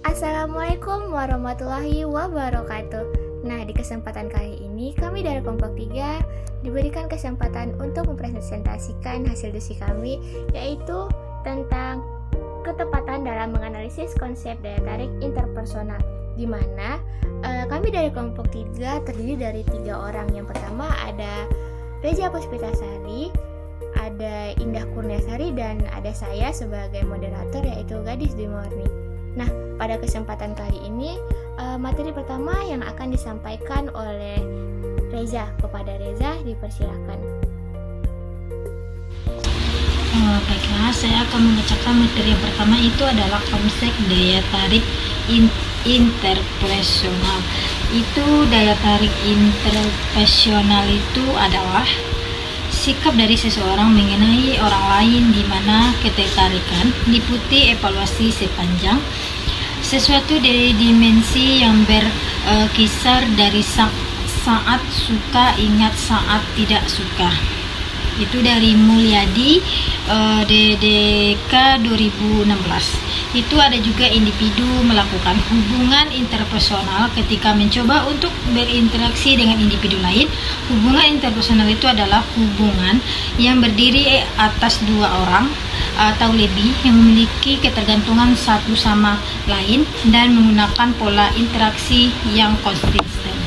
Assalamualaikum warahmatullahi wabarakatuh. Nah, di kesempatan kali ini kami dari kelompok 3 diberikan kesempatan untuk mempresentasikan hasil diskusi kami, yaitu tentang ketepatan dalam menganalisis konsep daya tarik interpersonal, di mana kami dari kelompok 3 terdiri dari 3 orang. Yang pertama ada Reza Puspitasari, ada Indah Kurniasari, dan ada saya sebagai moderator, yaitu Gadis Dwi Murni. Nah, pada kesempatan kali ini materi pertama yang akan disampaikan oleh Reza. Kepada Reza, dipersilakan. Baiklah, saya akan membacakan materi yang pertama, itu adalah konsep daya tarik interpersonal. Daya tarik interpersonal itu adalah sikap dari seseorang mengenai orang lain, di mana ketertarikan diikuti evaluasi sepanjang sesuatu dari dimensi yang berkisar dari saat suka ingat saat tidak suka. Itu dari Mulyadi, DDK 2016. Itu ada juga individu melakukan hubungan interpersonal ketika mencoba untuk berinteraksi dengan individu lain. Hubungan interpersonal itu adalah hubungan yang berdiri atas dua orang atau lebih yang memiliki ketergantungan satu sama lain dan menggunakan pola interaksi yang konsisten.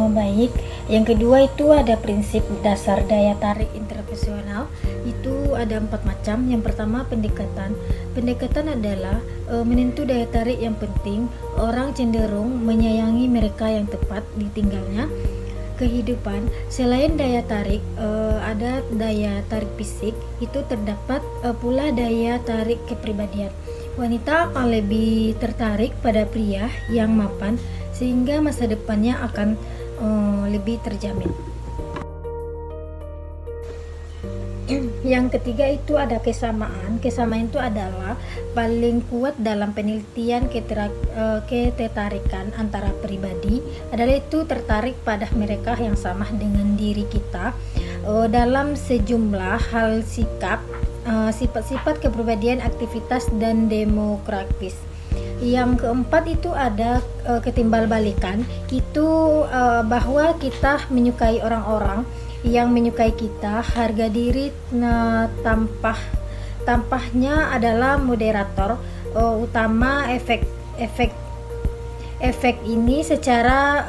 Baik, yang kedua itu ada prinsip dasar daya tarik interpersonal. Itu ada 4 macam. Yang pertama, pendekatan. Pendekatan adalah menentu daya tarik yang penting. Orang cenderung menyayangi mereka yang tepat ditinggalnya. Kehidupan. Selain daya tarik, ada daya tarik fisik. Itu terdapat pula daya tarik kepribadian. Wanita akan lebih tertarik pada pria yang mapan, sehingga masa depannya akan lebih terjamin. Yang ketiga itu ada kesamaan. Kesamaan itu adalah paling kuat dalam penelitian ketertarikan antara pribadi, adalah itu tertarik pada mereka yang sama dengan diri kita dalam sejumlah hal, sikap, sifat-sifat kepribadian, aktivitas, dan demokratis. Yang keempat itu ada ketimbalbalikan. Itu bahwa kita menyukai orang-orang yang menyukai kita. Harga diri tampaknya adalah moderator utama efek ini secara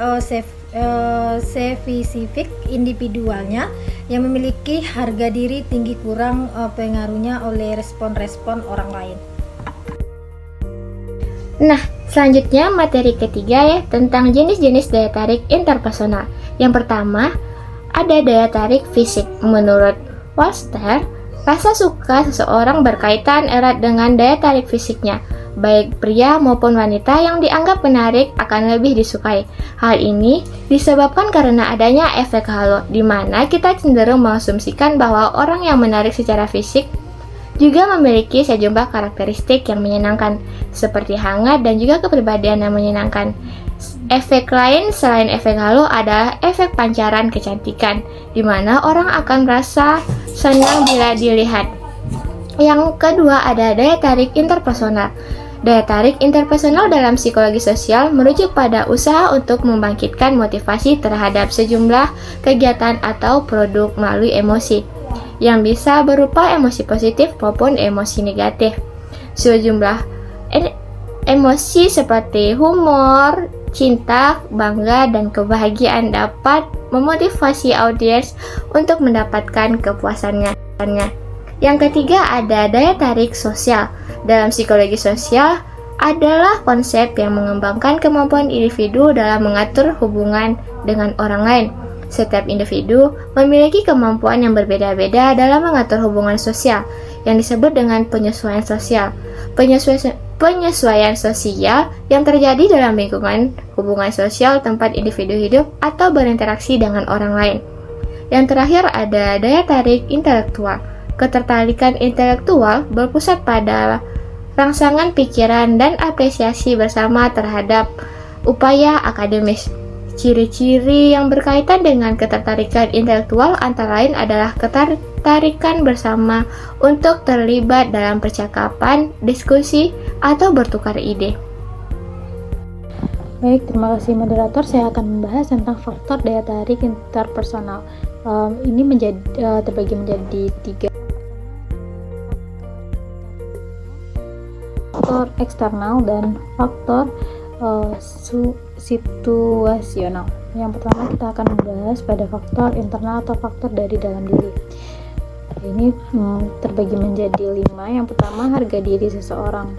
spesifik individualnya yang memiliki harga diri tinggi kurang pengaruhnya oleh respon-respon orang lain. Nah, selanjutnya materi ketiga ya, tentang jenis-jenis daya tarik interpersonal. Yang pertama, ada daya tarik fisik. Menurut Walster, rasa suka seseorang berkaitan erat dengan daya tarik fisiknya. Baik pria maupun wanita yang dianggap menarik akan lebih disukai. Hal ini disebabkan karena adanya efek halo, di mana kita cenderung mengasumsikan bahwa orang yang menarik secara fisik juga memiliki sejumlah karakteristik yang menyenangkan, seperti hangat dan juga kepribadian yang menyenangkan. Efek lain selain efek halo adalah efek pancaran kecantikan, di mana orang akan merasa senang bila dilihat. Yang kedua ada daya tarik interpersonal. Daya tarik interpersonal dalam psikologi sosial merujuk pada usaha untuk membangkitkan motivasi terhadap sejumlah kegiatan atau produk melalui emosi, yang bisa berupa emosi positif maupun emosi negatif. Sejumlah emosi seperti humor, cinta, bangga, dan kebahagiaan dapat memotivasi audiens untuk mendapatkan kepuasannya. Yang ketiga ada daya tarik sosial. Dalam psikologi sosial adalah konsep yang mengembangkan kemampuan individu dalam mengatur hubungan dengan orang lain. Setiap individu memiliki kemampuan yang berbeda-beda dalam mengatur hubungan sosial, yang disebut dengan penyesuaian sosial. Penyesuaian sosial yang terjadi dalam lingkungan hubungan sosial tempat individu hidup atau berinteraksi dengan orang lain. Yang terakhir ada daya tarik intelektual. Ketertarikan intelektual berpusat pada rangsangan pikiran dan apresiasi bersama terhadap upaya akademis. Ciri-ciri yang berkaitan dengan ketertarikan intelektual antara lain adalah ketertarikan bersama untuk terlibat dalam percakapan, diskusi, atau bertukar ide. Baik, terima kasih moderator. Saya akan membahas tentang faktor daya tarik interpersonal. Ini terbagi menjadi 3. Faktor eksternal dan faktor situasional. Yang pertama kita akan membahas pada faktor internal atau faktor dari dalam diri. Ini terbagi menjadi 5. Yang pertama, harga diri seseorang.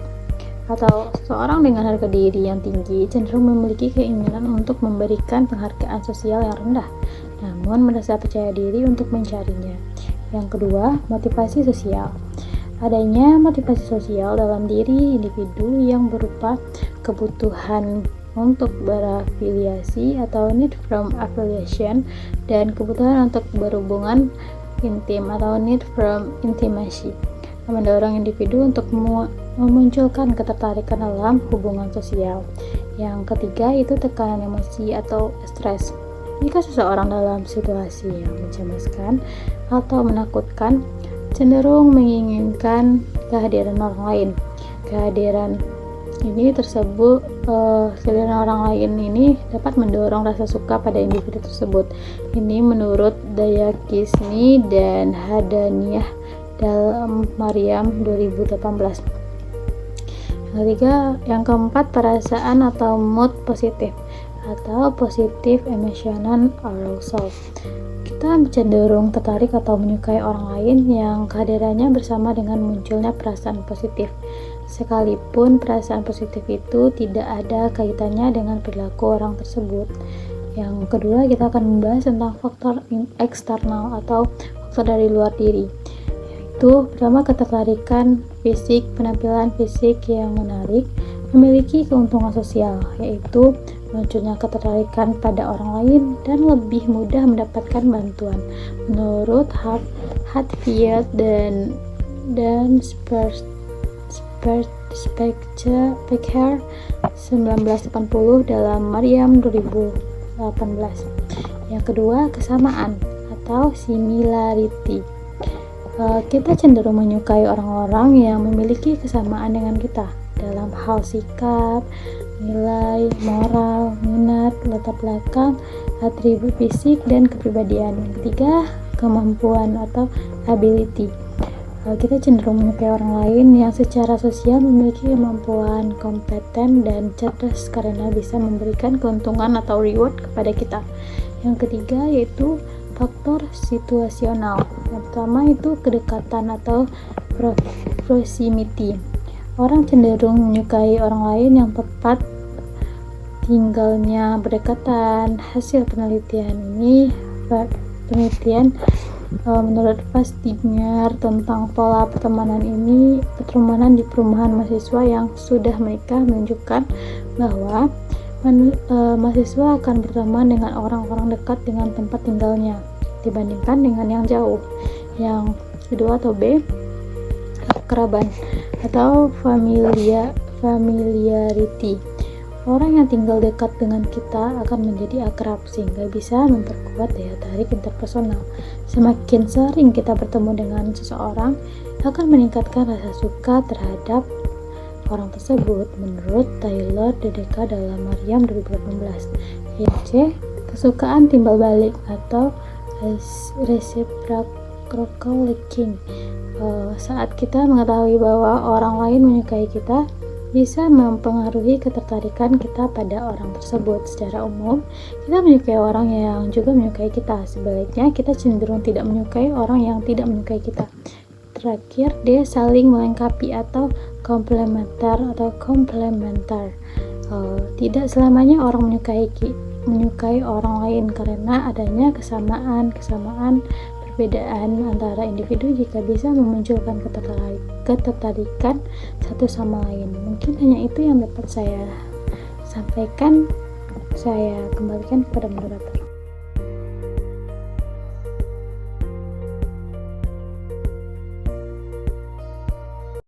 Atau seseorang dengan harga diri yang tinggi cenderung memiliki keinginan untuk memberikan penghargaan sosial yang rendah, namun merasa percaya diri untuk mencarinya. Yang kedua, motivasi sosial. Adanya motivasi sosial dalam diri individu yang berupa kebutuhan untuk berafiliasi atau need from affiliation, dan kebutuhan untuk berhubungan intim atau need from intimacy, mendorong individu untuk memunculkan ketertarikan dalam hubungan sosial. Yang ketiga itu tekanan emosi atau stres. Jika seseorang dalam situasi yang mencemaskan atau menakutkan, cenderung menginginkan kehadiran orang lain. Kehadiran orang lain ini dapat mendorong rasa suka pada individu tersebut. Ini menurut Dayakisni dan Hadaniyah dalam Maryam 2018. Yang keempat, perasaan atau mood positif atau positive emotional arousal. Kita cenderung tertarik atau menyukai orang lain yang kehadirannya bersama dengan munculnya perasaan positif, sekalipun perasaan positif itu tidak ada kaitannya dengan perilaku orang tersebut. Yang kedua, kita akan membahas tentang faktor eksternal atau faktor dari luar diri. Pertama, ketertarikan fisik. Penampilan fisik yang menarik memiliki keuntungan sosial, yaitu munculnya ketertarikan pada orang lain dan lebih mudah mendapatkan bantuan. Menurut Hatfield dan Specher 1980 dalam Maryam 2018. Yang kedua, kesamaan atau similarity. Kita cenderung menyukai orang-orang yang memiliki kesamaan dengan kita dalam hal sikap, nilai, moral, minat, latar belakang, atribut fisik, dan kepribadian. Yang ketiga, kemampuan atau ability. Kita cenderung menyukai orang lain yang secara sosial memiliki kemampuan, kompeten, dan cerdas karena bisa memberikan keuntungan atau reward kepada kita. Yang ketiga yaitu faktor situasional. Yang pertama itu kedekatan atau proximity. Orang cenderung menyukai orang lain yang tepat tinggalnya berdekatan. Hasil penelitian menurut Fastinger tentang pola pertemanan di perumahan mahasiswa yang sudah menikah menunjukkan bahwa mahasiswa akan berteman dengan orang-orang dekat dengan tempat tinggalnya dibandingkan dengan yang jauh. Yang kedua atau B, kerabat atau familiarity. Orang yang tinggal dekat dengan kita akan menjadi akrab sehingga bisa memperkuat daya tarik interpersonal. Semakin sering kita bertemu dengan seseorang akan meningkatkan rasa suka terhadap orang tersebut, menurut Taylor DDK dalam Maryam 2018. Yang C, kesukaan timbal balik atau reciprocal liking. Saat kita mengetahui bahwa orang lain menyukai kita, bisa mempengaruhi ketertarikan kita pada orang tersebut. Secara umum, kita menyukai orang yang juga menyukai kita. Sebaliknya, kita cenderung tidak menyukai orang yang tidak menyukai kita. Terakhir, D, saling melengkapi atau komplementer. Tidak selamanya orang menyukai orang lain karena adanya kesamaan perbedaan antara individu jika bisa memunculkan ketertarikan satu sama lain. Mungkin hanya itu yang dapat saya sampaikan. Saya kembalikan kepada moderator.